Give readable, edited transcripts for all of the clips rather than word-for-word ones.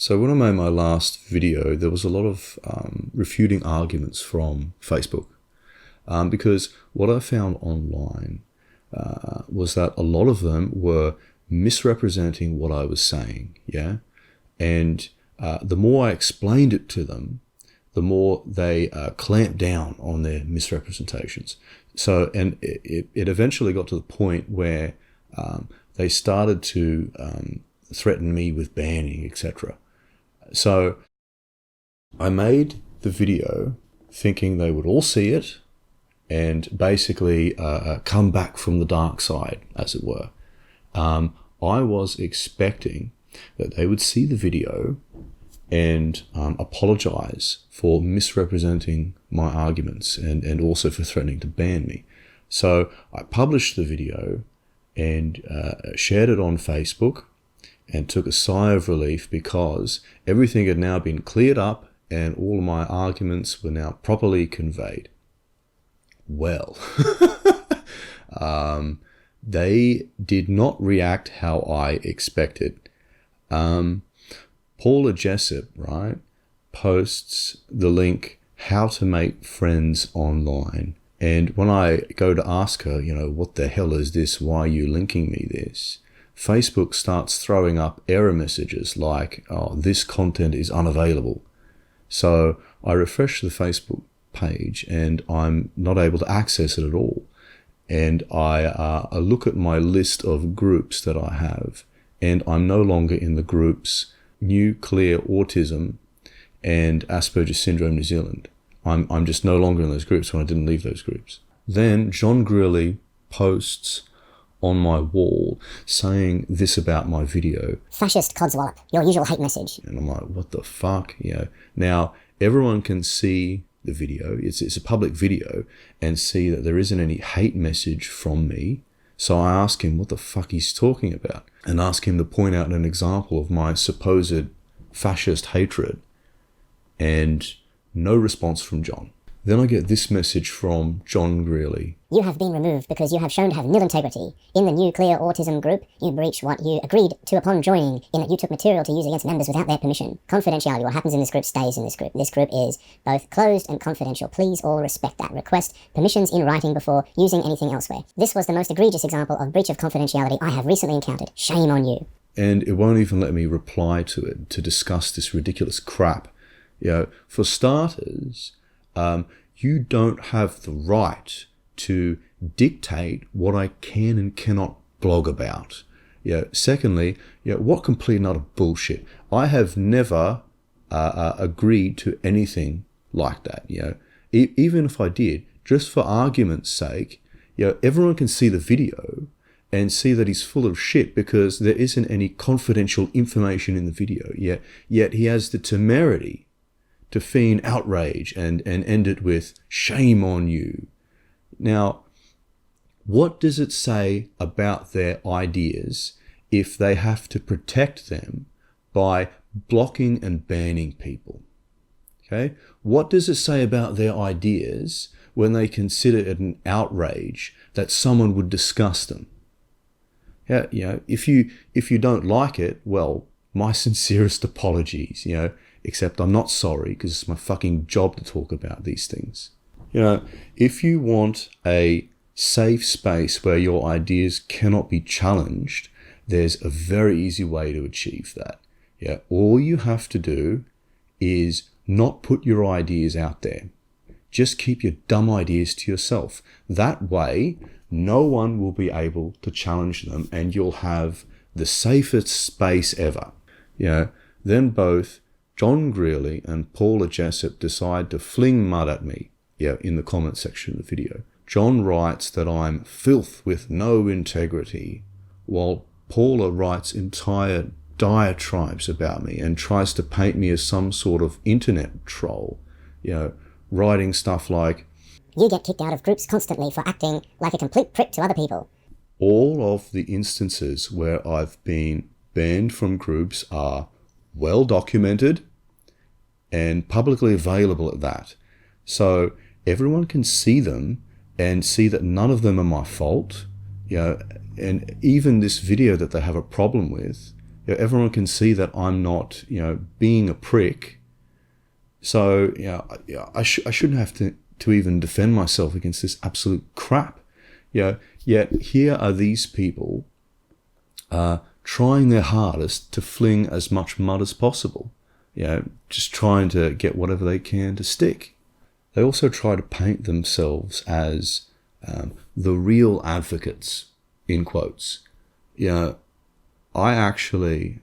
So when I made my last video, there was a lot of refuting arguments from Facebook because what I found online was that a lot of them were misrepresenting what I was saying, yeah? And the more I explained it to them, the more they clamped down on their misrepresentations. So, and it eventually got to the point where they started to threaten me with banning, etc. So I made the video thinking they would all see it and basically come back from the dark side, as it were. I was expecting that they would see the video and apologize for misrepresenting my arguments and also for threatening to ban me. So I published the video and shared it on Facebook and took a sigh of relief because everything had now been cleared up and all of my arguments were now properly conveyed. Well, they did not react how I expected. Paula Jessop, right, posts the link, how to make friends online. And when I go to ask her, you know, what the hell is this? Why are you linking me this? Facebook starts throwing up error messages like, oh, this content is unavailable. So I refresh the Facebook page and I'm not able to access it at all. And I look at my list of groups that I have, and I'm no longer in the groups New Clear Autism and Asperger's Syndrome New Zealand. I'm just no longer in those groups when I didn't leave those groups. Then John Greally posts on my wall saying this about my video. Fascist codswallop, your usual hate message. And I'm like, what the fuck? You know, now everyone can see the video. It's a public video and see that there isn't any hate message from me. So I ask him what the fuck he's talking about and ask him to point out an example of my supposed fascist hatred, and no response from John. Then I get this message from John Greally. You have been removed because you have shown to have nil integrity. In the New Clear Autism group, you breached what you agreed to upon joining, in that you took material to use against members without their permission. Confidentiality, what happens in this group stays in this group. This group is both closed and confidential. Please all respect that. Request permissions in writing before using anything elsewhere. This was the most egregious example of breach of confidentiality I have recently encountered. Shame on you. And it won't even let me reply to it to discuss this ridiculous crap. You know, for starters, you don't have the right to dictate what I can and cannot blog about. Secondly, what complete and utter bullshit. I have never agreed to anything like that. Even if I did, just for argument's sake, everyone can see the video and see that he's full of shit because there isn't any confidential information in the video. Yet he has the temerity to feign outrage and end it with shame on you. Now, what does it say about their ideas if they have to protect them by blocking and banning people? Okay? What does it say about their ideas when they consider it an outrage that someone would discuss them? If you don't like it, well, my sincerest apologies, except I'm not sorry because it's my fucking job to talk about these things. If you want a safe space where your ideas cannot be challenged, there's a very easy way to achieve that. All you have to do is not put your ideas out there. Just keep your dumb ideas to yourself. That way, no one will be able to challenge them and you'll have the safest space ever. Then both John Greally and Paula Jessop decide to fling mud at me, in the comment section of the video. John writes that I'm filth with no integrity, while Paula writes entire diatribes about me and tries to paint me as some sort of internet troll, writing stuff like, you get kicked out of groups constantly for acting like a complete prick to other people. All of the instances where I've been banned from groups are well documented and publicly available at that. So everyone can see them and see that none of them are my fault. And even this video that they have a problem with, everyone can see that I'm not, being a prick. So, I shouldn't have to even defend myself against this absolute crap. Yet here are these people trying their hardest to fling as much mud as possible. Just trying to get whatever they can to stick. They also try to paint themselves as the real advocates, in quotes. I actually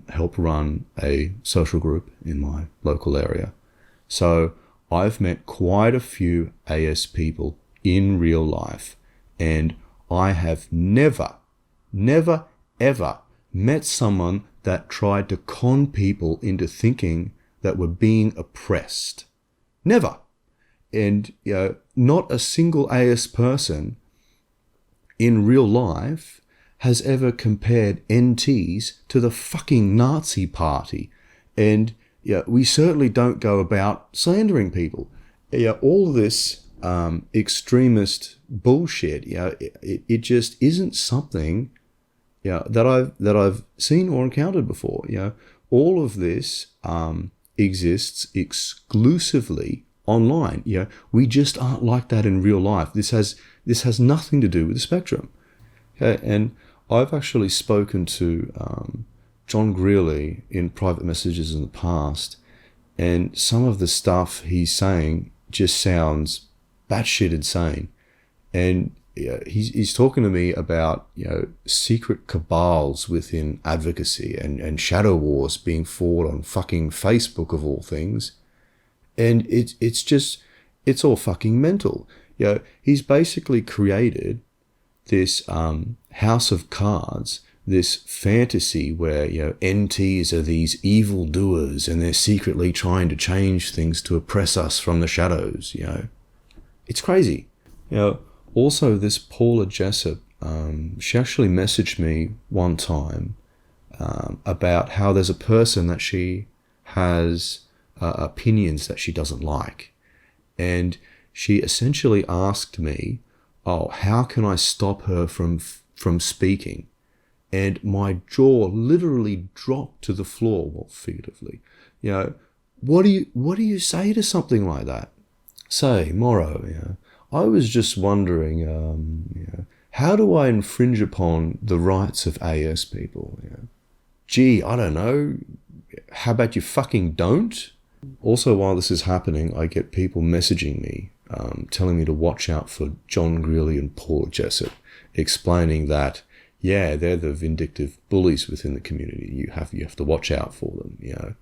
help run a social group in my local area. So I've met quite a few AS people in real life, and I have never, ever met someone that tried to con people into thinking that we're being oppressed. Never. And, not a single AS person in real life has ever compared NTs to the fucking Nazi party. And we certainly don't go about slandering people. All this extremist bullshit, it just isn't something that I've seen or encountered before. All of this exists exclusively online. We just aren't like that in real life. This has nothing to do with the spectrum. Okay, and I've actually spoken to John Greally in private messages in the past, and some of the stuff he's saying just sounds batshit insane. And he's talking to me about secret cabals within advocacy and shadow wars being fought on fucking Facebook of all things, and it's all fucking mental. He's basically created this house of cards, this fantasy where NTs are these evil doers and they're secretly trying to change things to oppress us from the shadows. It's crazy. Also, this Paula Jessop, she actually messaged me one time about how there's a person that she has opinions that she doesn't like. And she essentially asked me, how can I stop her from speaking? And my jaw literally dropped to the floor, well, figuratively. What do you say to something like that? Say, Moro, I was just wondering, how do I infringe upon the rights of AS people? Gee, I don't know. How about you fucking don't? Also, while this is happening, I get people messaging me, telling me to watch out for John Greally and Paula Jessop, explaining that, they're the vindictive bullies within the community. You have to watch out for them.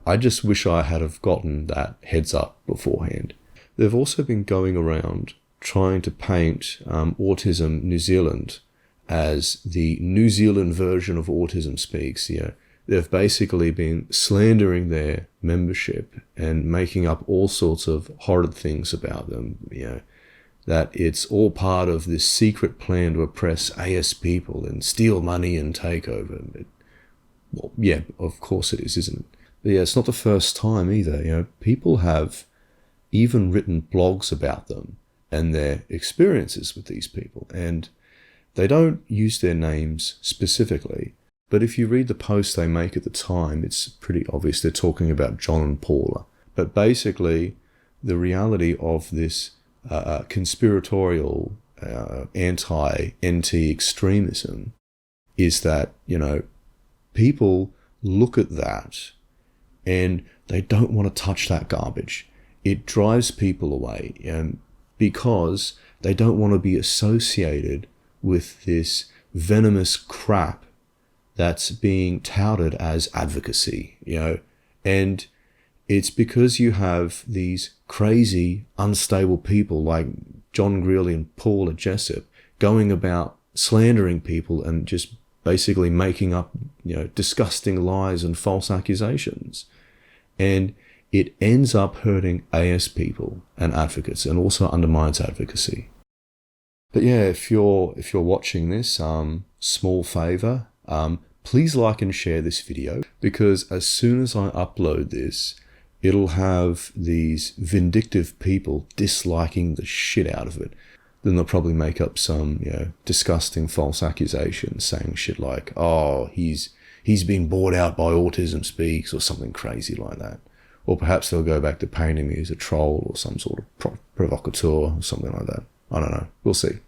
I just wish I had have gotten that heads up beforehand. They've also been going around trying to paint Autism New Zealand as the New Zealand version of Autism Speaks. They've basically been slandering their membership and making up all sorts of horrid things about them. That it's all part of this secret plan to oppress AS people and steal money and take over. Of course it is, isn't it? But it's not the first time either. People have even written blogs about them and their experiences with these people. And they don't use their names specifically, but if you read the post they make at the time, it's pretty obvious they're talking about John and Paula. But basically, the reality of this conspiratorial anti-NT extremism is that, people look at that and they don't want to touch that garbage. It drives people away because they don't want to be associated with this venomous crap that's being touted as advocacy, and it's because you have these crazy, unstable people like John Greally and Paula Jessop going about slandering people and just basically making up, disgusting lies and false accusations. And it ends up hurting AS people and advocates, and also undermines advocacy. But if you're watching this, small favor, please like and share this video, because as soon as I upload this, it'll have these vindictive people disliking the shit out of it. Then they'll probably make up some, disgusting false accusations saying shit like, he's he's been bought out by Autism Speaks or something crazy like that. Or perhaps they'll go back to painting me as a troll or some sort of provocateur or something like that. I don't know. We'll see.